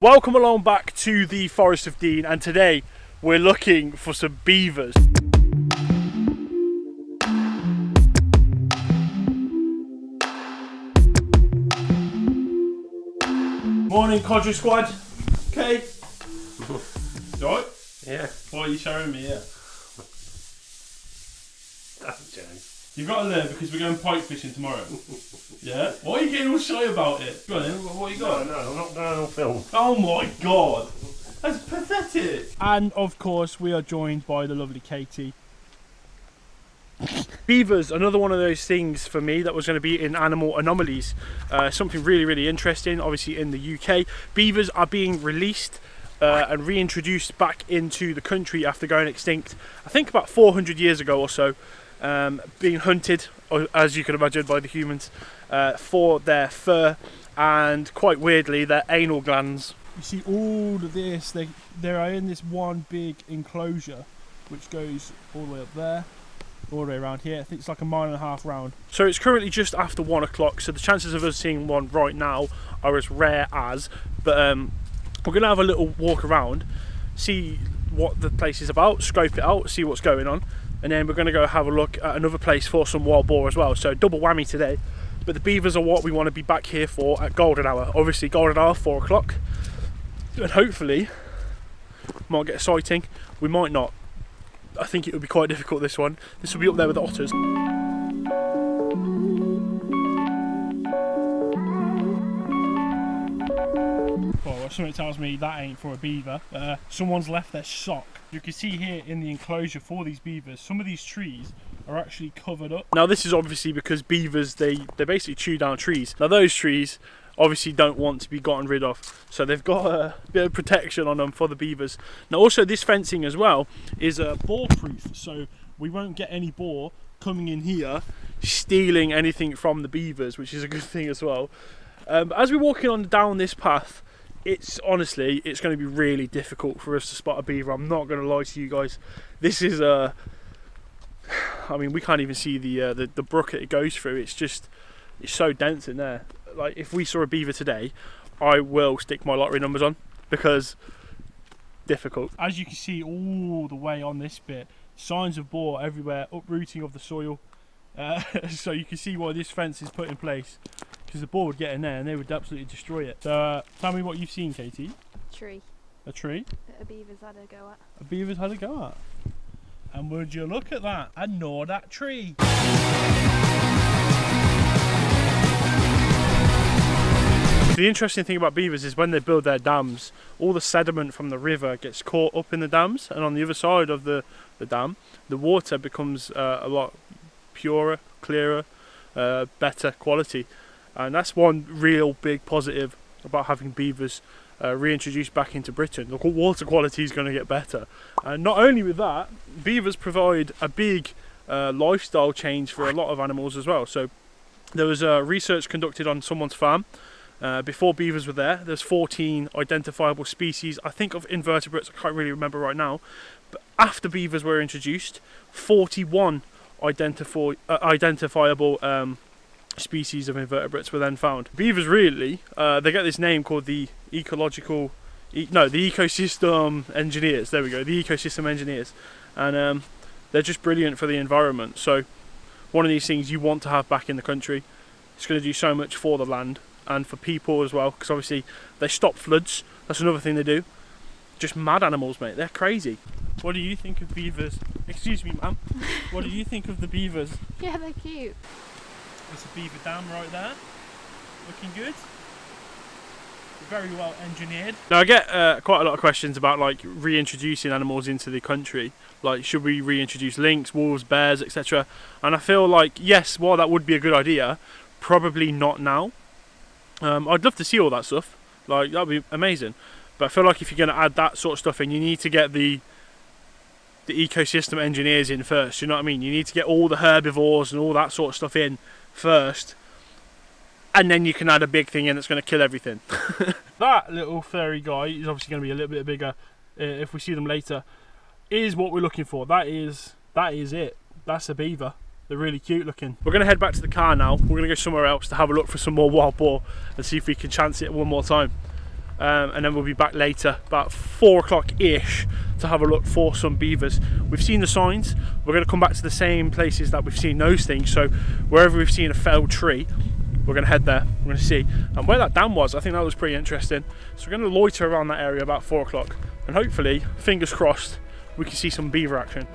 Welcome along back to the Forest of Dean, and today we're looking for some beavers. Morning, Codger Squad. Okay. Right? Yeah. What are you showing me here? That's Joe. You've got to learn because we're going pike fishing tomorrow. Yeah? Why are you getting all shy about it? Go on then, what you got? No, I'm not going on film. Oh my god! That's pathetic! And of course, we are joined by the lovely Katie. Beavers, another one of those things for me that was going to be in animal anomalies. Something really interesting, obviously in the UK. Beavers are being released and reintroduced back into the country after going extinct, I think about 400 years ago or so. Being hunted, as you can imagine, by the humans for their fur and, quite weirdly, their anal glands. You see all of this, they are in this one big enclosure which goes all the way up there, all the way around here. I think it's like a mile and a half round. So it's currently just after 1 o'clock, so the chances of us seeing one right now are as rare as, but we're going to have a little walk around, see what the place is about, scope it out, see what's going on, and then we're going to go have a look at another place for some wild boar as well. So double whammy today. But the beavers are what we want to be back here for at golden hour. Obviously golden hour, 4 o'clock. And hopefully, might get a sighting. We might not. I think it would be quite difficult, this one. This will be up there with the otters. Well, something tells me that ain't for a beaver. Someone's left their sock. You can see here in the enclosure for these beavers, some of these trees are actually covered up. Now this is obviously because beavers, they basically chew down trees. Now those trees obviously don't want to be gotten rid of, so they've got a bit of protection on them for the beavers. Now also this fencing as well is boar proof, so we won't get any boar coming in here stealing anything from the beavers, which is a good thing as well. As we're walking on down this path, it's honestly going to be really difficult for us to spot a beaver. I'm not going to lie to you guys. This is I mean, we can't even see the brook that it goes through. It's so dense in there. Like, if we saw a beaver today, I will stick my lottery numbers on, because difficult. As you can see all the way on this bit, signs of boar everywhere, uprooting of the soil. So you can see why this fence is put in place, because the boar would get in there and they would absolutely destroy it. So tell me what you've seen, Katie. Tree. A tree? That a beaver's had a go at. A beaver's had a go at. And would you look at that? I know that tree. The interesting thing about beavers is when they build their dams, all the sediment from the river gets caught up in the dams, and on the other side of the dam, the water becomes a lot purer, clearer, better quality. And that's one real big positive about having beavers reintroduced back into Britain. The water quality is going to get better. And not only with that, beavers provide a big lifestyle change for a lot of animals as well. So there was research conducted on someone's farm. Before beavers were there, there's 14 identifiable species, I think, of invertebrates. I can't really remember right now. But after beavers were introduced, 41 identifiable species of invertebrates were then found. Beavers really, they get this name called the ecosystem engineers. There we go, the ecosystem engineers. And they're just brilliant for the environment. So one of these things you want to have back in the country. It's going to do so much for the land and for people as well, because obviously they stop floods. That's another thing they do. Just mad animals, mate. They're crazy. What do you think of beavers? Excuse me, ma'am. What do you think of the beavers? Yeah, they're cute. There's a beaver dam right there. Looking good. Very well engineered. Now I get quite a lot of questions about like reintroducing animals into the country. Like, should we reintroduce lynx, wolves, bears, etc. And I feel like, yes, while that would be a good idea, probably not now. I'd love to see all that stuff. Like, that'd be amazing. But I feel like if you're going to add that sort of stuff in, you need to get the ecosystem engineers in first. You know what I mean? You need to get all the herbivores and all that sort of stuff in first, and then you can add a big thing in that's going to kill everything. That little furry guy is obviously going to be a little bit bigger if we see them later. Is what we're looking for. That is it. That's a beaver. They're really cute looking. We're going to head back to the car now. We're going to go somewhere else to have a look for some more wild boar and see if we can chance it one more time. and then we'll be back later about 4 o'clock-ish to have a look for some beavers. We've seen the signs. We're going to come back to the same places that we've seen those things, so wherever we've seen a felled tree, we're going to head there. We're going to see. And where that dam was, I think that was pretty interesting. So we're going to loiter around that area about 4 o'clock, and hopefully, fingers crossed, we can see some beaver action.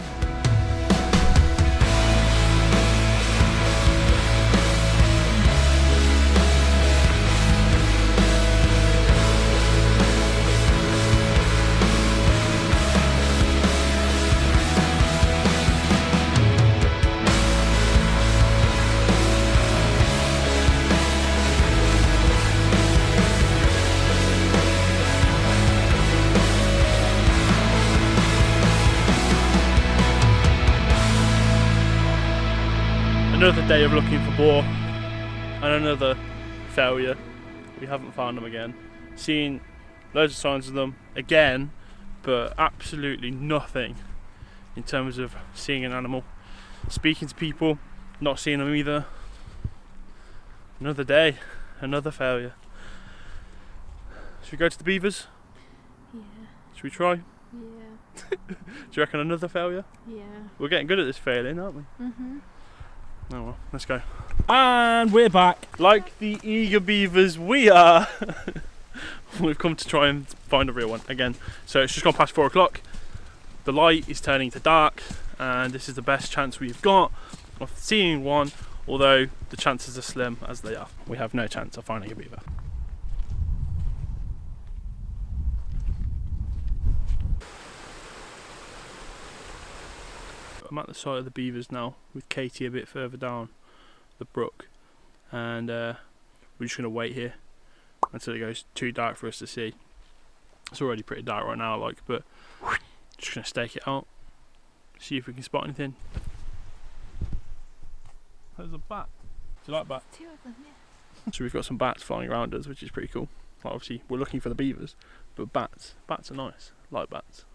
Another day of looking for boar, and another failure. We haven't found them again. Seen loads of signs of them again, but absolutely nothing in terms of seeing an animal. Speaking to people, not seeing them either. Another day, another failure. Should we go to the beavers? Yeah. Should we try? Yeah. Do you reckon another failure? Yeah. We're getting good at this failing, aren't we? Mhm. Oh well, let's go. And we're back. Like the eager beavers we are. We've come to try and find a real one again. So it's just gone past 4 o'clock. The light is turning to dark, and this is the best chance we've got of seeing one, although the chances are slim as they are. We have no chance of finding a beaver. I'm at the site of the beavers now with Katie a bit further down the brook, and we're just going to wait here until it goes too dark for us to see. It's already pretty dark right now, like, but just going to stake it out, see if we can spot anything. There's a bat. Do you like bats? 2 of them, yeah. So we've got some bats flying around us, which is pretty cool. Like, obviously we're looking for the beavers, but bats are nice. I like bats.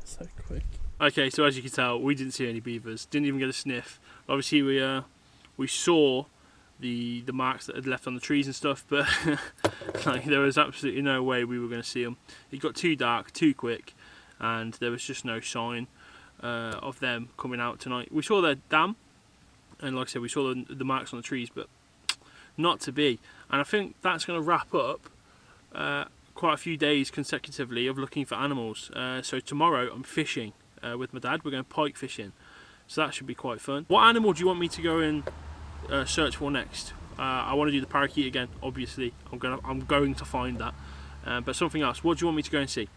So quick. Okay, so as you can tell, we didn't see any beavers. Didn't even get a sniff. Obviously, we saw the marks that had left on the trees and stuff, but like, there was absolutely no way we were going to see them. It got too dark, too quick, and there was just no sign of them coming out tonight. We saw their dam, and like I said, we saw the marks on the trees, but not to be. And I think that's going to wrap up quite a few days consecutively of looking for animals. So tomorrow I'm fishing with my dad. We're going pike fishing, so that should be quite fun. What animal do you want me to go and search for next? I want to do the parakeet again, obviously. I'm going to find that, but something else. What do you want me to go and see?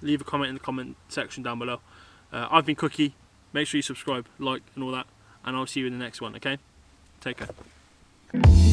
Leave a comment in the comment section down below. I've been Cookie. Make sure you subscribe, like and all that, and I'll see you in the next one. Okay, take care.